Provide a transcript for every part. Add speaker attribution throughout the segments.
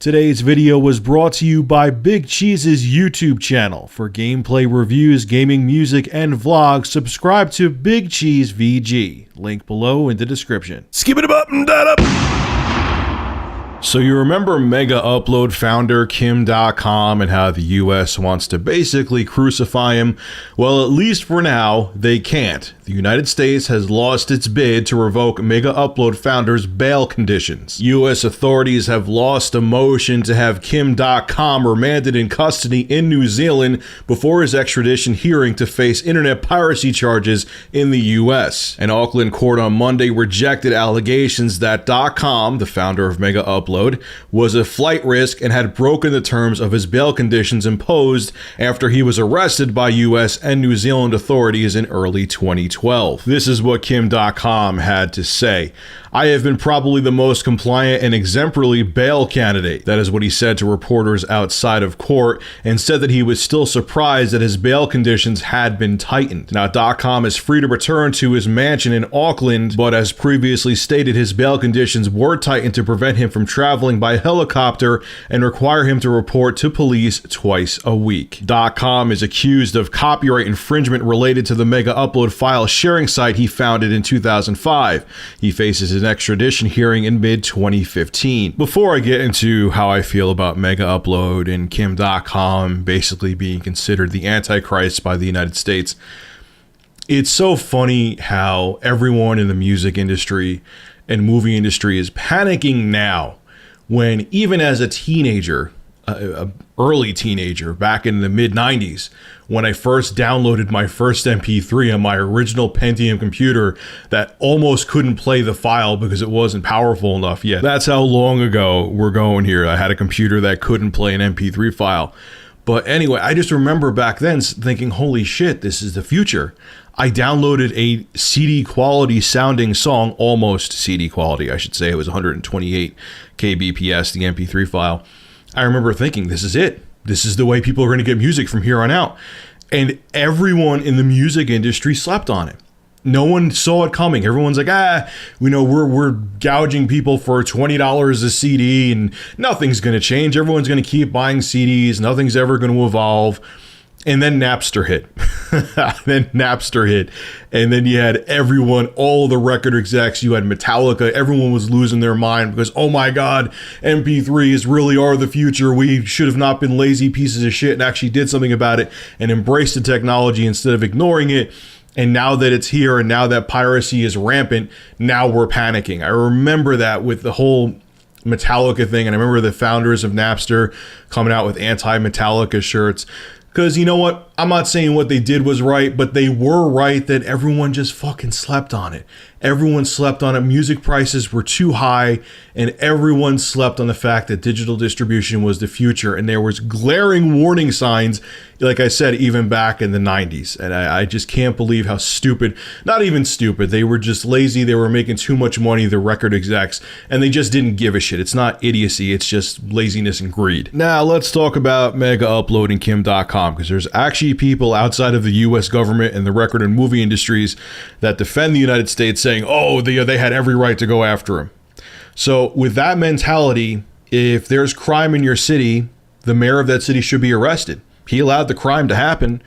Speaker 1: Today's video was brought to you by Big Cheese's YouTube channel. For gameplay reviews, gaming music, and vlogs, subscribe to Big Cheese VG. Link below in the description. Skip it up and that up! So you remember Megaupload founder Kim.com and how the US wants to basically crucify him? Well, at least for now, they can't. The United States has lost its bid to revoke Megaupload founder's bail conditions. US authorities have lost a motion to have Kim.com remanded in custody in New Zealand before his extradition hearing to face internet piracy charges in the US. An Auckland court on Monday rejected allegations that .com, the founder of Megaupload, was a flight risk and had broken the terms of his bail conditions imposed after he was arrested by US and New Zealand authorities in early 2012. This is what Kim.com had to say. "I have been probably the most compliant and exemplary bail candidate." That is what he said to reporters outside of court, and said that he was still surprised that his bail conditions had been tightened. Now, .com is free to return to his mansion in Auckland, but as previously stated, his bail conditions were tightened to prevent him from traveling by helicopter and require him to report to police twice a week. .com is accused of copyright infringement related to the Megaupload file sharing site he founded in 2005. He faces an extradition hearing in mid-2015. Before I get into how I feel about Megaupload and Kim.com basically being considered the Antichrist by the United States, it's so funny how everyone in the music industry and movie industry is panicking now, when even as a teenager, a early teenager back in the mid-90s, when I first downloaded my first MP3 on my original Pentium computer that almost couldn't play the file because it wasn't powerful enough yet. That's how long ago we're going here. I had a computer that couldn't play an MP3 file. But anyway, I just remember back then thinking, holy shit, this is the future. I downloaded a CD quality sounding song, almost CD quality, I should say. It was 128 kbps, the MP3 file. I remember thinking, this is it. This is the way people are going to get music from here on out. And everyone in the music industry slept on it. No one saw it coming. Everyone's like, we're gouging people for $20 a CD and nothing's going to change. Everyone's going to keep buying CDs. Nothing's ever going to evolve. And then Napster hit. And then you had everyone, all the record execs, you had Metallica, everyone was losing their mind because, oh my God, MP3s really are the future. We should have not been lazy pieces of shit and actually did something about it and embraced the technology instead of ignoring it. And now that it's here and now that piracy is rampant, now we're panicking. I remember that with the whole Metallica thing. And I remember the founders of Napster coming out with anti-Metallica shirts. Because you know what? I'm not saying what they did was right, but they were right that everyone just fucking slept on it. Everyone slept on it. Music prices were too high, and everyone slept on the fact that digital distribution was the future. And there was glaring warning signs, like I said, even back in the 90s. And I just can't believe how stupid, not even stupid, they were just lazy. They were making too much money, the record execs, and they just didn't give a shit. It's not idiocy, it's just laziness and greed. Now let's talk about Megaupload and Kim.com, because there's actually people outside of the US government and the record and movie industries that defend the United States, saying, oh, they had every right to go after him. So with that mentality, if there's crime in your city, the mayor of that city should be arrested. He allowed the crime to happen.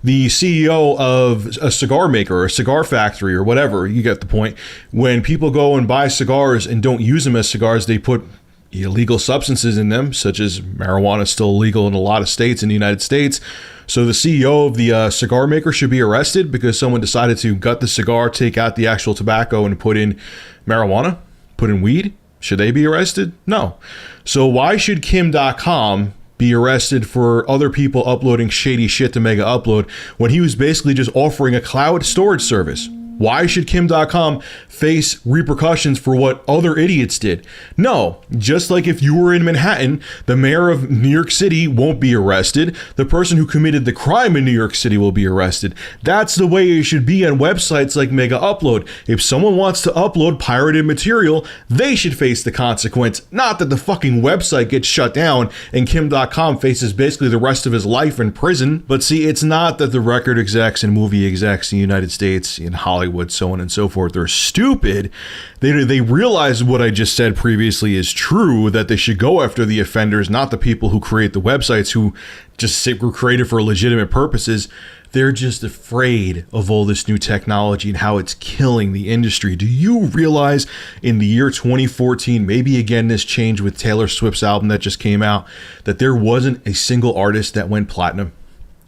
Speaker 1: The CEO of a cigar maker or a cigar factory or whatever, you get the point. When people go and buy cigars and don't use them as cigars, they put illegal substances in them, such as marijuana is still illegal in a lot of states in the United States. So the CEO of the cigar maker should be arrested because someone decided to gut the cigar, take out the actual tobacco, and put in marijuana, put in weed. Should they be arrested? No. So why should Kim.com be arrested for other people uploading shady shit to Megaupload when he was basically just offering a cloud storage service? Why should Kim.com face repercussions for what other idiots did? No, just like if you were in Manhattan, the mayor of New York City won't be arrested. The person who committed the crime in New York City will be arrested. That's the way it should be on websites like Megaupload. If someone wants to upload pirated material, they should face the consequence, not that the fucking website gets shut down and Kim.com faces basically the rest of his life in prison. But see, it's not that the record execs and movie execs in the United States, in Hollywood, Hollywood, so on and so forth. They're stupid. They realize what I just said previously is true, that they should go after the offenders, not the people who create the websites who just were created for legitimate purposes. They're just afraid of all this new technology and how it's killing the industry. Do you realize in the year 2014, maybe again this changed with Taylor Swift's album that just came out, that there wasn't a single artist that went platinum,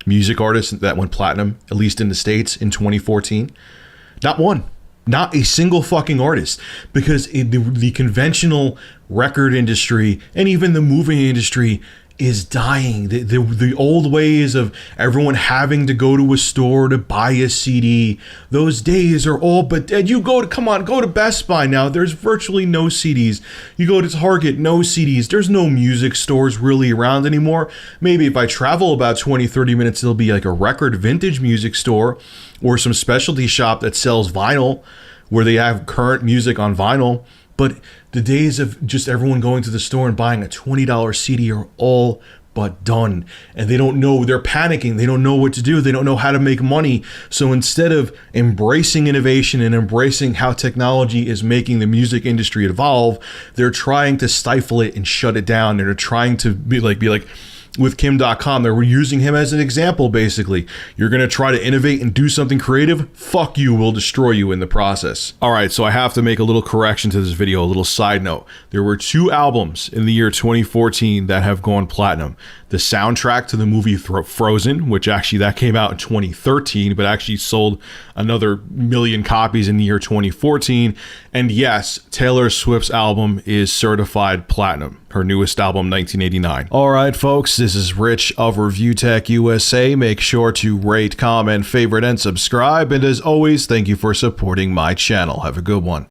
Speaker 1: music artist that went platinum, at least in the States in 2014? Not one. Not a single fucking artist, because the conventional record industry and even the movie industry is dying. The old ways of everyone having to go to a store to buy a CD, those days are all but dead. You go to Best Buy now, there's virtually no CDs. You go to Target, no CDs. There's no music stores really around anymore. Maybe if I travel about 20-30 minutes, there'll be like a record vintage music store or some specialty shop that sells vinyl where they have current music on vinyl. But the days of just everyone going to the store and buying a $20 CD are all but done. And they don't know, they're panicking. They don't know what to do. They don't know how to make money. So instead of embracing innovation and embracing how technology is making the music industry evolve, they're trying to stifle it and shut it down. They're trying to be like with Kim.com, they were using him as an example, basically. You're going to try to innovate and do something creative? Fuck you, we'll destroy you in the process. All right, so I have to make a little correction to this video, a little side note. There were 2 albums in the year 2014 that have gone platinum. The soundtrack to the movie Frozen, which actually that came out in 2013, but actually sold another 1 million copies in the year 2014. And yes, Taylor Swift's album is certified platinum, her newest album, 1989. All right, folks, this is Rich of Review Tech USA. Make sure to rate, comment, favorite, and subscribe. And as always, thank you for supporting my channel. Have a good one.